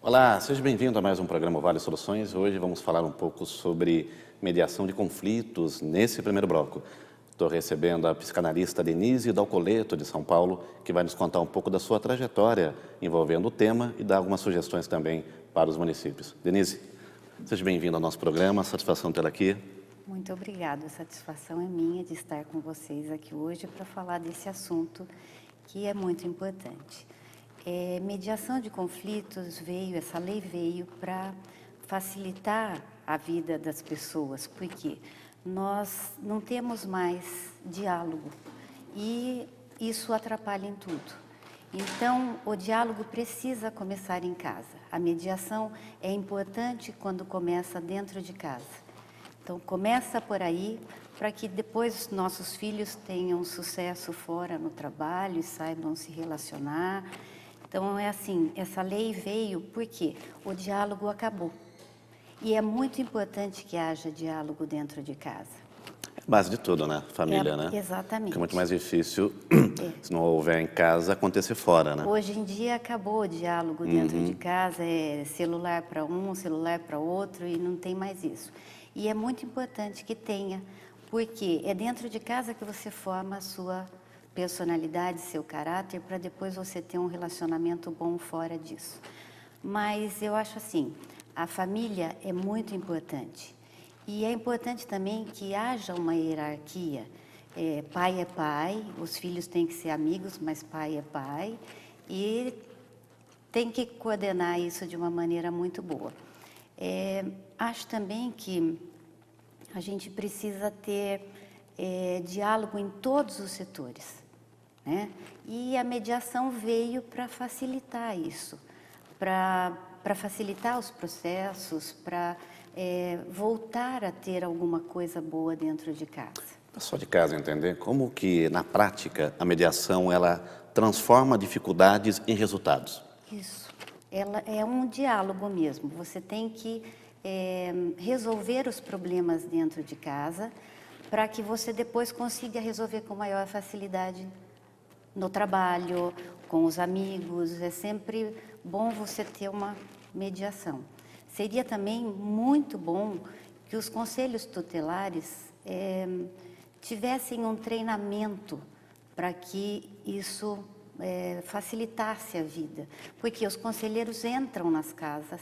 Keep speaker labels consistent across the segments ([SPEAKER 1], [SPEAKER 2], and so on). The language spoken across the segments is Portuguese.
[SPEAKER 1] Olá, seja bem-vindo a mais um programa Vale Soluções. Hoje vamos falar um pouco sobre mediação de conflitos nesse primeiro bloco. Estou recebendo a psicanalista Denise Dalcoleto, de São Paulo, que vai nos contar um pouco da sua trajetória envolvendo o tema e dar algumas sugestões também para os municípios. Denise, seja bem-vinda ao nosso programa, satisfação tê-la aqui.
[SPEAKER 2] Muito obrigada, a satisfação é minha de estar com vocês aqui hoje para falar desse assunto que é muito importante. Mediação de conflitos essa lei veio para facilitar a vida das pessoas, porque nós não temos mais diálogo e isso atrapalha em tudo. Então, o diálogo precisa começar em casa. A mediação é importante quando começa dentro de casa. Então, começa por aí, para que depois nossos filhos tenham sucesso fora no trabalho e saibam se relacionar. Então, é assim, essa lei veio porque o diálogo acabou. E é muito importante que haja diálogo dentro de casa.
[SPEAKER 1] É a base de tudo, né? Família, né?
[SPEAKER 2] Exatamente.
[SPEAKER 1] Porque é muito mais difícil, se não houver em casa, acontecer fora, né?
[SPEAKER 2] Hoje em dia acabou o diálogo dentro de casa, é celular para um, celular para outro, e não tem mais isso. E é muito importante que tenha, porque é dentro de casa que você forma a sua personalidade, seu caráter, para depois você ter um relacionamento bom fora disso. Mas eu acho assim, a família é muito importante. E é importante também que haja uma hierarquia. Pai é pai, os filhos têm que ser amigos, mas pai é pai. E tem que coordenar isso de uma maneira muito boa. Acho também que a gente precisa ter diálogo em todos os setores, né? E a mediação veio para facilitar isso, para facilitar os processos, para voltar a ter alguma coisa boa dentro de casa.
[SPEAKER 1] Pessoal de casa entender como que, na prática, a mediação ela transforma dificuldades em resultados.
[SPEAKER 2] Isso. Ela é um diálogo mesmo. Você tem que resolver os problemas dentro de casa para que você depois consiga resolver com maior facilidade no trabalho, com os amigos. É sempre bom você ter uma mediação. Seria também muito bom que os conselhos tutelares tivessem um treinamento para que isso facilitasse a vida, porque os conselheiros entram nas casas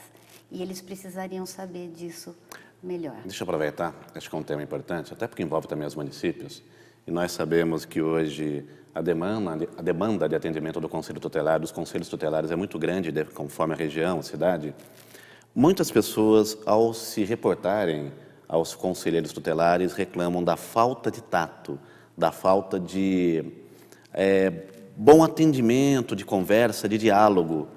[SPEAKER 2] e eles precisariam saber disso melhor.
[SPEAKER 1] Deixa eu aproveitar, acho que é um tema importante, até porque envolve também os municípios, e nós sabemos que hoje a demanda de atendimento do Conselho Tutelar, dos Conselhos Tutelares é muito grande, conforme a região, a cidade. Muitas pessoas, ao se reportarem aos conselheiros tutelares, reclamam da falta de tato, da falta de bom atendimento, de conversa, de diálogo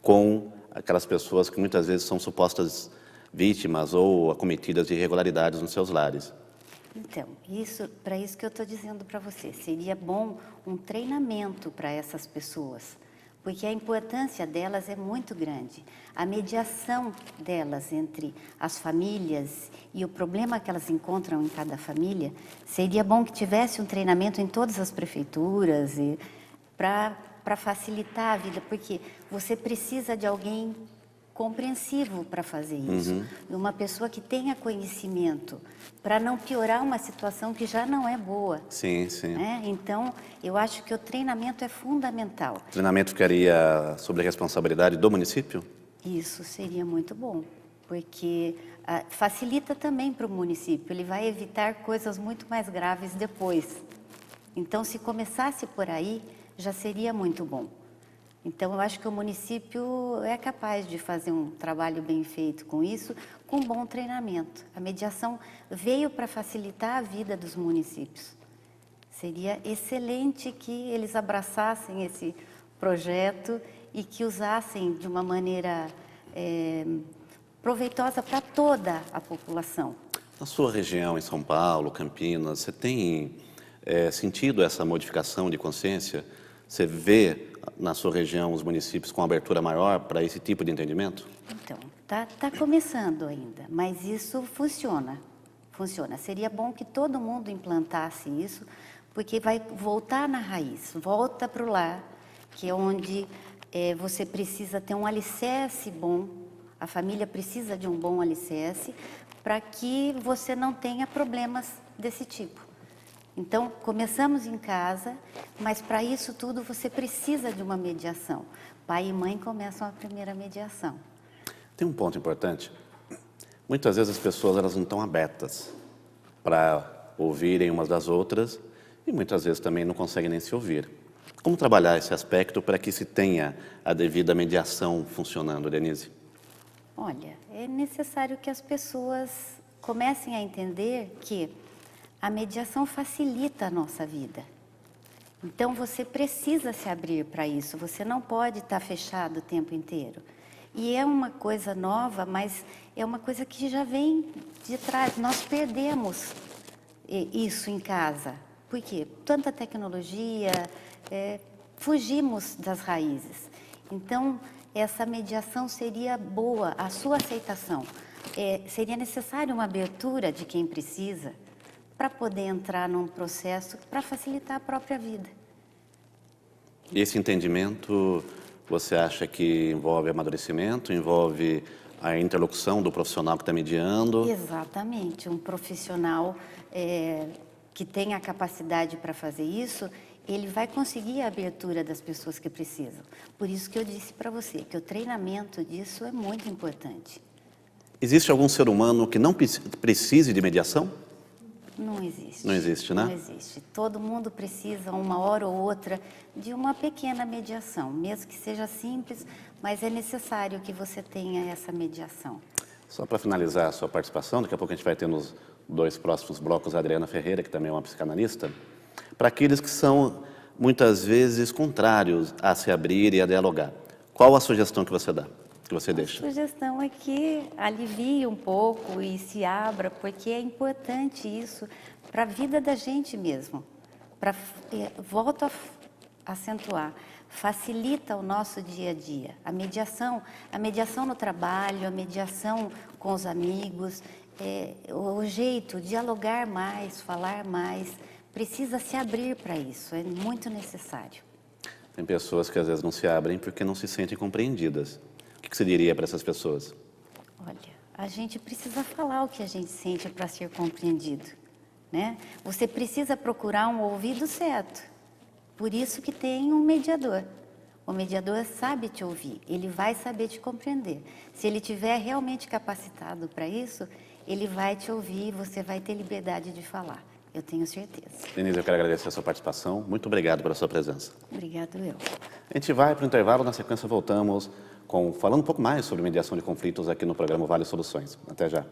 [SPEAKER 1] com aquelas pessoas que muitas vezes são supostas vítimas ou acometidas de irregularidades nos seus lares.
[SPEAKER 2] Então, para isso que eu estou dizendo para você, seria bom um treinamento para essas pessoas, porque a importância delas é muito grande. A mediação delas entre as famílias e o problema que elas encontram em cada família, seria bom que tivesse um treinamento em todas as prefeituras para facilitar a vida, porque você precisa de alguém compreensivo para fazer isso, de uma pessoa que tenha conhecimento, para não piorar uma situação que já não é boa.
[SPEAKER 1] Sim, sim.
[SPEAKER 2] Né? Então, eu acho que o treinamento é fundamental.
[SPEAKER 1] O treinamento ficaria sobre a responsabilidade do município?
[SPEAKER 2] Isso seria muito bom, porque facilita também para o município, ele vai evitar coisas muito mais graves depois. Então, se começasse por aí, já seria muito bom. Então, eu acho que o município é capaz de fazer um trabalho bem feito com isso, com bom treinamento. A mediação veio para facilitar a vida dos municípios. Seria excelente que eles abraçassem esse projeto e que usassem de uma maneira proveitosa para toda a população.
[SPEAKER 1] Na sua região, em São Paulo, Campinas, você tem sentido essa modificação de consciência? Você vê na sua região os municípios com abertura maior para esse tipo de entendimento?
[SPEAKER 2] Então, tá começando ainda, mas isso funciona. Seria bom que todo mundo implantasse isso, porque vai voltar na raiz, volta para o lar, que é onde você precisa ter um alicerce bom A família precisa de um bom alicerce para que você não tenha problemas desse tipo. Então, começamos em casa, mas para isso tudo você precisa de uma mediação. Pai e mãe começam a primeira mediação.
[SPEAKER 1] Tem um ponto importante. Muitas vezes as pessoas elas não estão abertas para ouvirem umas das outras e muitas vezes também não conseguem nem se ouvir. Como trabalhar esse aspecto para que se tenha a devida mediação funcionando, Denise?
[SPEAKER 2] Olha, é necessário que as pessoas comecem a entender que a mediação facilita a nossa vida. Então você precisa se abrir para isso, você não pode estar fechado o tempo inteiro. E é uma coisa nova, mas é uma coisa que já vem de trás. Nós perdemos isso em casa. Por quê? Tanta tecnologia, fugimos das raízes. Então, essa mediação seria boa, a sua aceitação. Seria necessário uma abertura de quem precisa para poder entrar num processo para facilitar a própria vida.
[SPEAKER 1] E esse entendimento, você acha que envolve amadurecimento, envolve a interlocução do profissional que está mediando?
[SPEAKER 2] Exatamente. Um profissional que tem a capacidade para fazer isso, ele vai conseguir a abertura das pessoas que precisam. Por isso que eu disse para você que o treinamento disso é muito importante.
[SPEAKER 1] Existe algum ser humano que não precise de mediação?
[SPEAKER 2] Não existe.
[SPEAKER 1] Não existe, né?
[SPEAKER 2] Não existe. Todo mundo precisa, uma hora ou outra, de uma pequena mediação, mesmo que seja simples, mas é necessário que você tenha essa mediação.
[SPEAKER 1] Só para finalizar a sua participação, daqui a pouco a gente vai ter nos 2 próximos blocos a Adriana Ferreira, que também é uma psicanalista, para aqueles que são, muitas vezes, contrários a se abrir e a dialogar. Qual a sugestão que você dá, que você deixa?
[SPEAKER 2] A sugestão é que alivie um pouco e se abra, porque é importante isso para a vida da gente mesmo. Volto a acentuar, facilita o nosso dia a dia. A mediação no trabalho, a mediação com os amigos, o jeito de dialogar mais, falar mais, precisa se abrir para isso, é muito necessário.
[SPEAKER 1] Tem pessoas que às vezes não se abrem porque não se sentem compreendidas. O que você diria para essas pessoas?
[SPEAKER 2] Olha, a gente precisa falar o que a gente sente para ser compreendido, né? Você precisa procurar um ouvido certo. Por isso que tem um mediador. O mediador sabe te ouvir, ele vai saber te compreender. Se ele estiver realmente capacitado para isso, ele vai te ouvir e você vai ter liberdade de falar. Eu tenho certeza.
[SPEAKER 1] Denise, eu quero agradecer a sua participação. Muito obrigado pela sua presença.
[SPEAKER 2] Obrigado, eu.
[SPEAKER 1] A gente vai para o intervalo, na sequência voltamos falando um pouco mais sobre mediação de conflitos aqui no programa Vale Soluções. Até já.